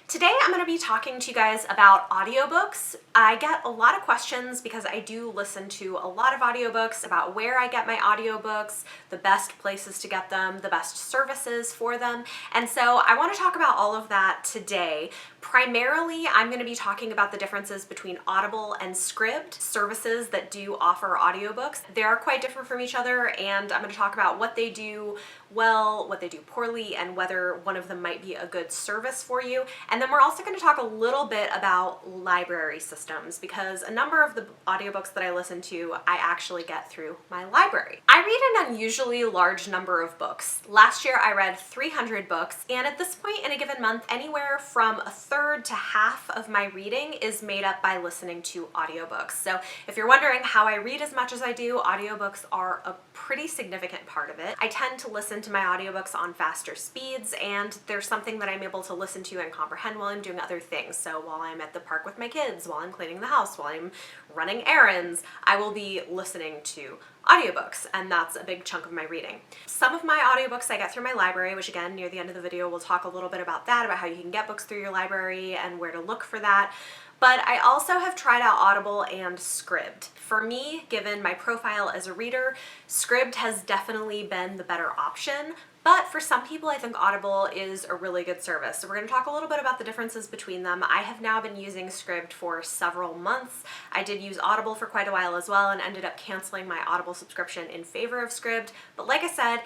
Today I'm going to be talking to you guys about audiobooks. I get a lot of questions because I do listen to a lot of audiobooks about where I get my audiobooks, the best places to get them, the best services for them, and so I want to talk about all of that today. Primarily, I'm going to be talking about the differences between Audible and Scribd, services that do offer audiobooks. They are quite different from each other, and I'm going to talk about what they do well, what they do poorly, and whether one of them might be a good service for you. And then we're also going to talk a little bit about library systems, because a number of the audiobooks that I listen to, I actually get through my library. I read an unusually large number of books. Last year I read 300 books, and at this point in a given month, anywhere from a third to half of my reading is made up by listening to audiobooks. So if you're wondering how I read as much as I do, audiobooks are a pretty significant part of it. I tend to listen to my audiobooks on faster speeds, and there's something that I'm able to listen to and comprehend while I'm doing other things. So while I'm at the park with my kids, while I'm cleaning the house, while I'm running errands, I will be listening to audiobooks, and that's a big chunk of my reading. Some of my audiobooks I get through my library, which again, near the end of the video, we'll talk a little bit about that, about how you can get books through your library and where to look for that. But I also have tried out Audible and Scribd. For me, given my profile as a reader, Scribd has definitely been the better option. But for some people, I think Audible is a really good service. So we're going to talk a little bit about the differences between them. I have now been using Scribd for several months. I did use Audible for quite a while as well and ended up canceling my Audible subscription in favor of Scribd. But like I said,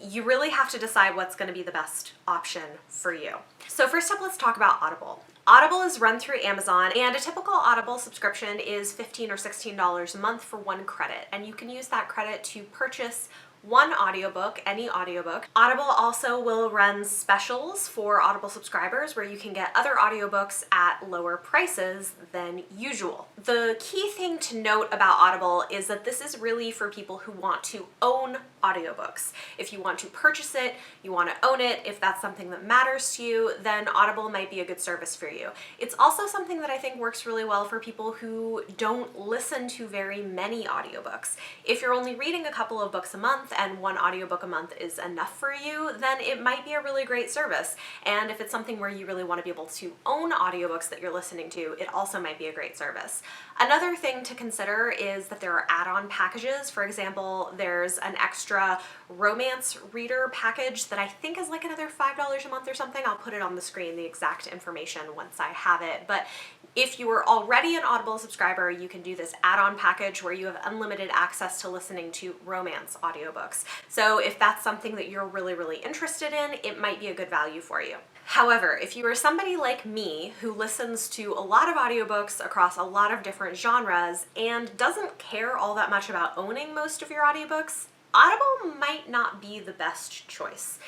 you really have to decide what's going to be the best option for you. So first up, let's talk about Audible. Audible is run through Amazon, and a typical Audible subscription is $15 or $16 a month for one credit, and you can use that credit to purchase one audiobook, any audiobook. Audible also will run specials for Audible subscribers where you can get other audiobooks at lower prices than usual. The key thing to note about Audible is that this is really for people who want to own audiobooks. If you want to purchase it, you want to own it, if that's something that matters to you, then Audible might be a good service for you. It's also something that I think works really well for people who don't listen to very many audiobooks. If you're only reading a couple of books a month and one audiobook a month is enough for you, then it might be a really great service. And if it's something where you really want to be able to own audiobooks that you're listening to, it also might be a great service. Another thing to consider is that there are add-on packages. For example, there's an extra romance reader package that I think is like another $5 a month or something. I'll put it on the screen, the exact information, once I have it. But if you were already an Audible subscriber, you can do this add-on package where you have unlimited access to listening to romance audiobooks. So if that's something that you're really interested in, it might be a good value for you. However, if you are somebody like me who listens to a lot of audiobooks across a lot of different genres and doesn't care all that much about owning most of your audiobooks, Audible might not be the best choice.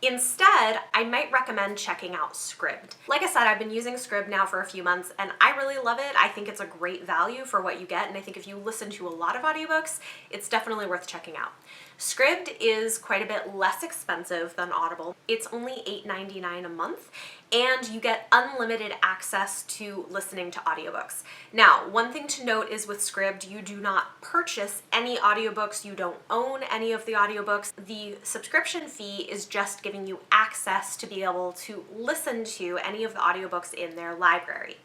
Instead, I might recommend checking out Scribd. Like I said, I've been using Scribd now for a few months and I really love it. I think it's a great value for what you get, and I think if you listen to a lot of audiobooks, it's definitely worth checking out. Scribd is quite a bit less expensive than Audible. It's only $8.99 a month, and you get unlimited access to listening to audiobooks. Now, one thing to note is with Scribd, you do not purchase any audiobooks, you don't own any of the audiobooks. The subscription fee is just giving you access to be able to listen to any of the audiobooks in their library.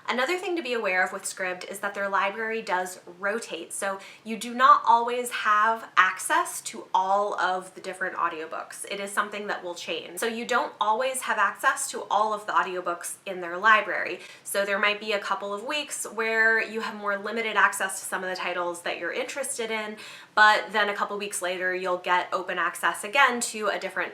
Another thing to be aware of with Scribd is that their library does rotate, so you do not always have access to all of the different audiobooks. It is something that will change. So you don't always have access to all of the audiobooks in their library. So there might be a couple of weeks where you have more limited access to some of the titles that you're interested in, but then a couple weeks later you'll get open access again to a different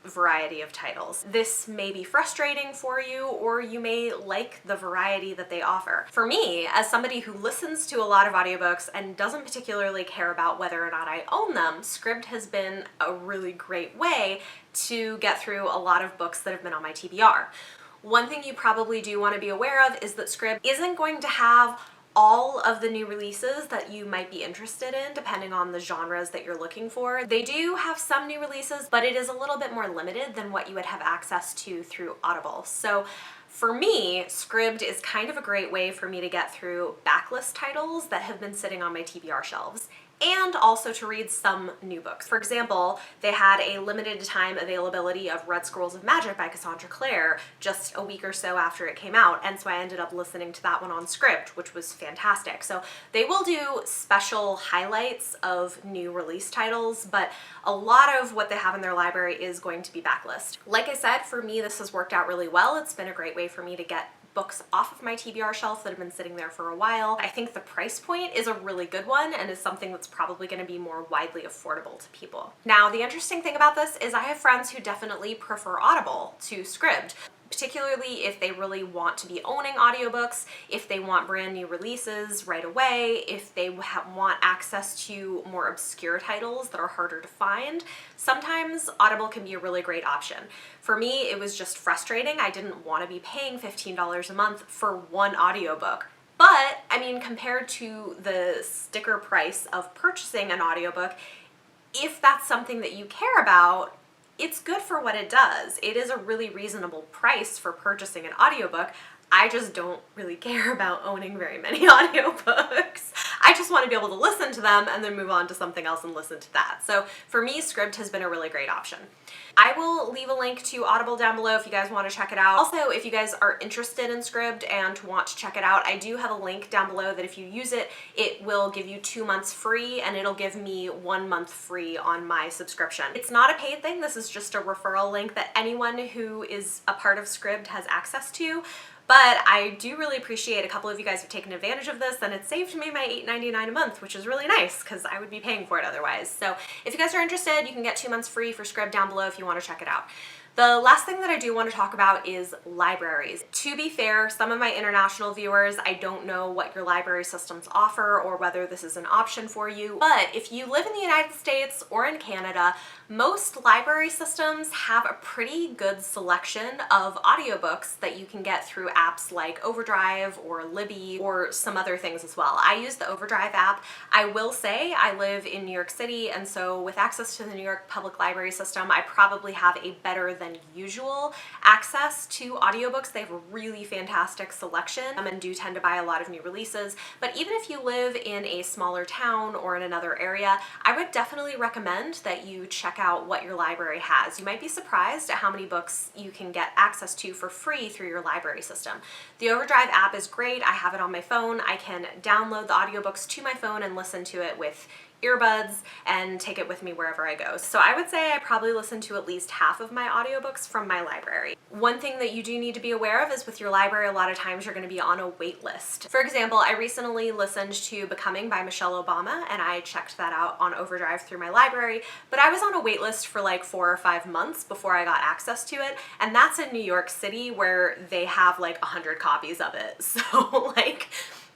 variety of titles. This may be frustrating for you, or you may like the variety that they offer. For me, as somebody who listens to a lot of audiobooks and doesn't particularly care about whether or not I own them, Scribd has been a really great way to get through a lot of books that have been on my TBR. One thing you probably do want to be aware of is that Scribd isn't going to have all of the new releases that you might be interested in, depending on the genres that you're looking for. They do have some new releases, but it is a little bit more limited than what you would have access to through Audible. So for me, Scribd is kind of a great way for me to get through backlist titles that have been sitting on my TBR shelves. and also to read some new books. For example, they had a limited time availability of Red Scrolls of Magic by Cassandra Clare just a week or so after it came out, and so I ended up listening to that one on Scribd, which was fantastic. So they will do special highlights of new release titles, but a lot of what they have in their library is going to be backlist. Like I said, for me, this has worked out really well. It's been a great way for me to get books off of my TBR shelf that have been sitting there for a while. I think the price point is a really good one and is something that's probably going to be more widely affordable to people. Now, the interesting thing about this is I have friends who definitely prefer Audible to Scribd, particularly if they really want to be owning audiobooks, if they want brand new releases right away, if they want access to more obscure titles that are harder to find. Sometimes Audible can be a really great option. For me, it was just frustrating. I didn't want to be paying $15 a month for one audiobook. But, I mean, compared to the sticker price of purchasing an audiobook, if that's something that you care about, it's good for what it does. It is a really reasonable price for purchasing an audiobook. I just don't really care about owning very many audiobooks. I just want to be able to listen to them and then move on to something else and listen to that. So for me, Scribd has been a really great option. I will leave a link to Audible down below if you guys want to check it out. Also, if you guys are interested in Scribd and want to check it out, I do have a link down below that if you use it, it will give you 2 months free, and it'll give me 1 month free on my subscription. It's not a paid thing. This is just a referral link that anyone who is a part of Scribd has access to. But I do really appreciate a couple of you guys have taken advantage of this, and it saved me my $8.99 a month, which is really nice because I would be paying for it otherwise. So if you guys are interested, you can get 2 months free for Scribd down below if you want to check it out. The last thing that I do want to talk about is libraries. To be fair, some of my international viewers, I don't know what your library systems offer or whether this is an option for you, but if you live in the United States or in Canada, most library systems have a pretty good selection of audiobooks that you can get through apps like Overdrive or Libby or some other things as well. I use the Overdrive app. I will say I live in New York City, and so with access to the New York Public Library system, I probably have a better than usual access to audiobooks. They have a really fantastic selection and do tend to buy a lot of new releases. But even if you live in a smaller town or in another area, I would definitely recommend that you check out what your library has. You might be surprised at how many books you can get access to for free through your library system. The Overdrive app is great. I have it on my phone. I can download the audiobooks to my phone and listen to it with earbuds and take it with me wherever I go. So I would say I probably listen to at least half of my audiobooks from my library. One thing that you do need to be aware of is with your library, a lot of times you're going to be on a wait list. For example, I recently listened to Becoming by Michelle Obama, and I checked that out on Overdrive through my library, but I was on a wait list for like 4 or 5 months before I got access to it, and that's in New York City where they have like 100 copies of it. So like,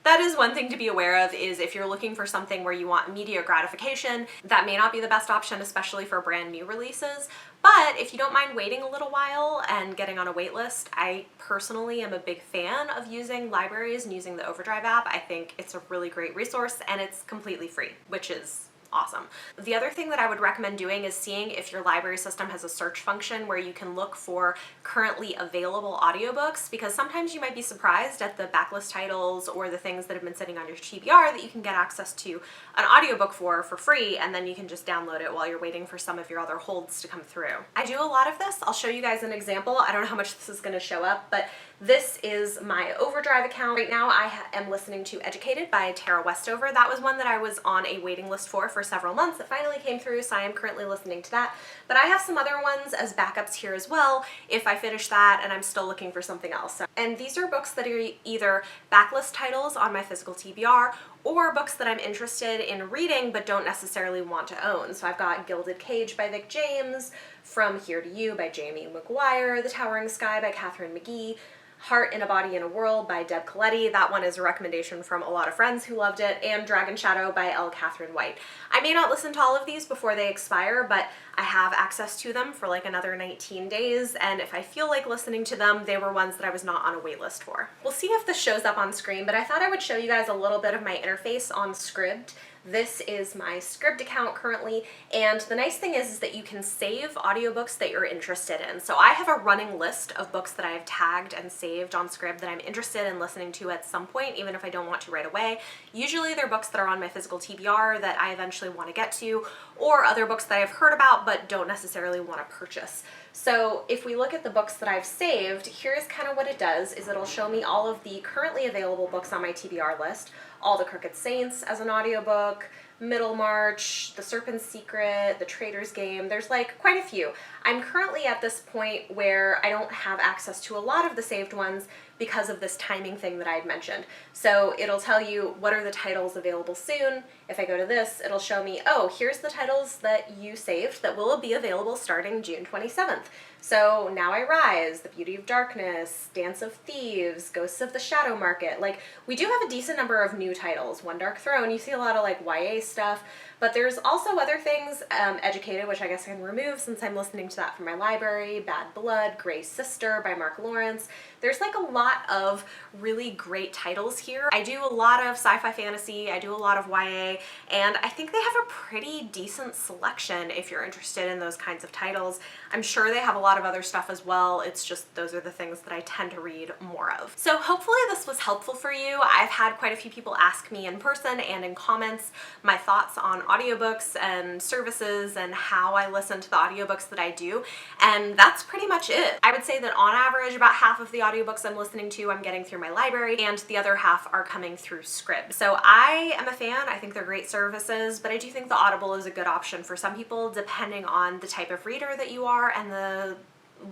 that is one thing to be aware of, is if you're looking for something where you want immediate gratification, that may not be the best option, especially for brand new releases. But if you don't mind waiting a little while and getting on a wait list, I personally am a big fan of using libraries and using the Overdrive app. I think it's a really great resource and it's completely free, which is awesome. The other thing that I would recommend doing is seeing if your library system has a search function where you can look for currently available audiobooks, because sometimes you might be surprised at the backlist titles or the things that have been sitting on your TBR that you can get access to an audiobook for free, and then you can just download it while you're waiting for some of your other holds to come through. I do a lot of this. I'll show you guys an example. I don't know how much this is going to show up, but this is my Overdrive account. Right now I am listening to Educated by Tara Westover. That was one that I was on a waiting list for several months. It finally came through, so I am currently listening to that. But I have some other ones as backups here as well if I finish that and I'm still looking for something else. And these are books that are either backlist titles on my physical TBR or books that I'm interested in reading but don't necessarily want to own. So I've got Gilded Cage by Vic James, From Here to You by Jamie McGuire, The Towering Sky by Catherine McGee, Heart in a Body in a World by Deb Coletti. That one is a recommendation from a lot of friends who loved it, and Dragon Shadow by L. Catherine White. I may not listen to all of these before they expire, but I have access to them for like another 19 days, and if I feel like listening to them, they were ones that I was not on a wait list for. We'll see if this shows up on screen, but I thought I would show you guys a little bit of my interface on Scribd. This is my Scribd account currently, and the nice thing is that you can save audiobooks that you're interested in. So I have a running list of books that I have tagged and saved on Scribd that I'm interested in listening to at some point, even if I don't want to right away. Usually they're books that are on my physical TBR that I eventually want to get to, or other books that I've heard about but don't necessarily want to purchase. So if we look at the books that I've saved, here's kind of what it does, is it'll show me all of the currently available books on my TBR list, All the Crooked Saints as an audiobook, Middlemarch, The Serpent's Secret, The Traitor's Game. There's like quite a few. I'm currently at this point where I don't have access to a lot of the saved ones because of this timing thing that I had mentioned. So it'll tell you what are the titles available soon. If I go to this, it'll show me, oh, here's the titles that you saved that will be available starting June 27th. So Now I Rise, The Beauty of Darkness, Dance of Thieves, Ghosts of the Shadow Market. Like, we do have a decent number of new titles. One Dark Throne, you see a lot of like YA stuff, but there's also other things, Educated, which I guess I can remove since I'm listening to that from my library, Bad Blood, Grey Sister by Mark Lawrence. There's like a lot of really great titles here. I do a lot of sci-fi fantasy, I do a lot of YA, and I think they have a pretty decent selection if you're interested in those kinds of titles. I'm sure they have a lot of other stuff as well. It's just those are the things that I tend to read more of. So hopefully this was helpful for you. I've had quite a few people ask me in person and in comments my thoughts on audiobooks and services and how I listen to the audiobooks that I do, and that's pretty much it. I would say that on average about half of the audiobooks I'm listening to I'm getting through my library, and the other half are coming through Scribd. So I am a fan. I think they're great services, but I do think the Audible is a good option for some people depending on the type of reader that you are and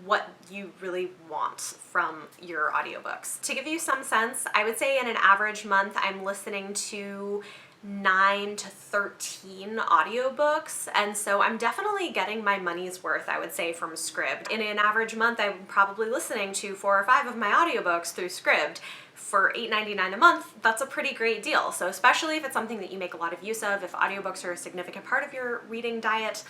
what you really want from your audiobooks. To give you some sense, I would say in an average month I'm listening to 9 to 13 audiobooks, and so I'm definitely getting my money's worth, I would say, from Scribd. In an average month I'm probably listening to 4 or 5 of my audiobooks through Scribd. For $8.99 a month, that's a pretty great deal. So especially if it's something that you make a lot of use of, if audiobooks are a significant part of your reading diet,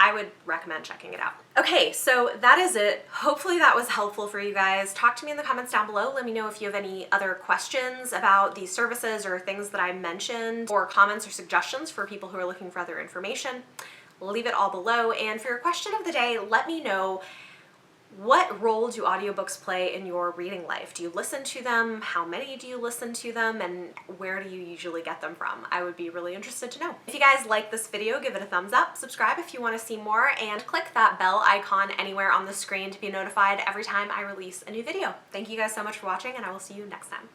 I would recommend checking it out. Okay, so that is it. Hopefully that was helpful for you guys. Talk to me in the comments down below. Let me know if you have any other questions about these services or things that I mentioned, or comments or suggestions for people who are looking for other information. Leave it all below. And for your question of the day, let me know, what role do audiobooks play in your reading life? Do you listen to them? How many do you listen to them? And where do you usually get them from? I would be really interested to know. If you guys like this video, give it a thumbs up, subscribe if you want to see more, and click that bell icon anywhere on the screen to be notified every time I release a new video. Thank you guys so much for watching, and I will see you next time.